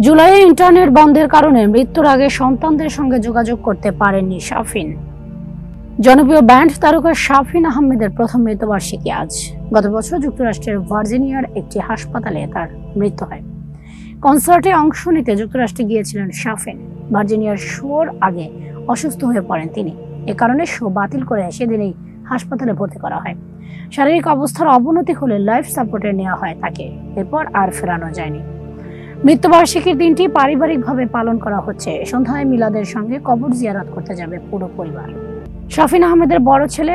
জুলাইয়ে ইন্টারনেট বন্ধের কারণে মৃত্যুর আগে সন্তানদের সঙ্গে যোগাযোগ করতে পারেননি শাফিন। জনপ্রিয় ব্যান্ড তারকা শাফিন আহমেদের প্রথম মৃত্যুবার্ষিকী আজ। গত বছর যুক্তরাষ্ট্রের ভার্জিনিয়ার একটি হাসপাতালে তার মৃত্যু হয়। কনসার্টে অংশ নিতে যুক্তরাষ্ট্রে গিয়েছিলেন শাফিন। ভার্জিনিয়ার শোর আগে অসুস্থ হয়ে পড়েন তিনি। এ কারণে শো বাতিল করে সেদিনই হাসপাতালে ভর্তি করা হয়। শারীরিক অবস্থার অবনতি হলে লাইফ সাপোর্টে নেওয়া হয় তাকে। এরপর আর ফেরানো যায়নি। মৃত্যুবার্ষিকীর দিনটি পারিবারিকভাবে পালন করা হচ্ছে। সন্ধ্যায় মিলাদের সঙ্গে কবর জিয়ারত করতে যাবে পুরো পরিবার। শাফিন আহমেদের বড় ছেলে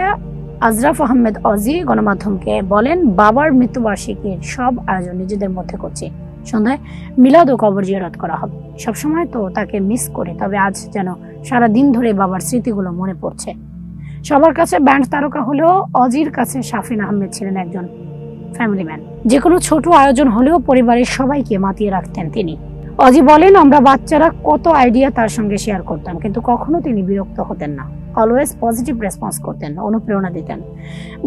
আজরাফ আহমেদ অজি গণমাধ্যমকে বলেন, বাবার মৃত্যুবার্ষিকীর সব আয়োজন নিজেদের মধ্যে করছি। সন্ধ্যায় মিলাদ ও কবর জিয়ারত করা হবে। সবসময় তো তাকে মিস করি, তবে আজ যেন সারা দিন ধরে বাবার স্মৃতিগুলো মনে পড়ছে। সবার কাছে ব্যান্ড তারকা হলেও অজির কাছে শাফিন আহমেদ ছিলেন একজন ফ্যামিলি ম্যান। যে কোনো ছোট আয়োজন হলেও পরিবারের সবাইকে মাতিয়ে রাখতেন তিনি। অজি বলেন, আমরা বাচ্চারা কত আইডিয়া তার সঙ্গে শেয়ার করতাম, কিন্তু কখনো তিনি বিরক্ত হতেন না। অলওয়েজ পজিটিভ রেসপন্স করতেন, অনুপ্রেরণা দিতেন।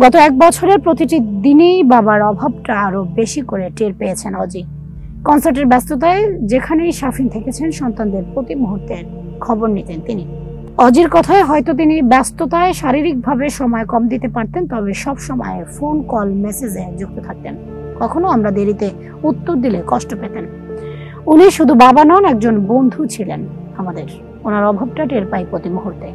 গত এক বছরের প্রতিটি দিনেই বাবার অভাবটা আরো বেশি করে টের পেয়েছেন অজি। কনসার্টের ব্যস্ততায় যেখানেই শাফিন থেকেছেন, সন্তানদের প্রতি মুহূর্তের খবর নিতেন তিনি। অজির কথায়, হয়তো তিনি ব্যস্ততায় শারীরিকভাবে সময় কম দিতে পারতেন, তবে সব সময় ফোন কল মেসেজে যুক্ত থাকতেন। কখনো আমরা দেরিতে উত্তর দিলে কষ্ট পেতেন। উনি শুধু বাবা নন, একজন বন্ধু ছিলেন আমাদের। ওনার অভাবটা টের পাই প্রতি মুহূর্তে।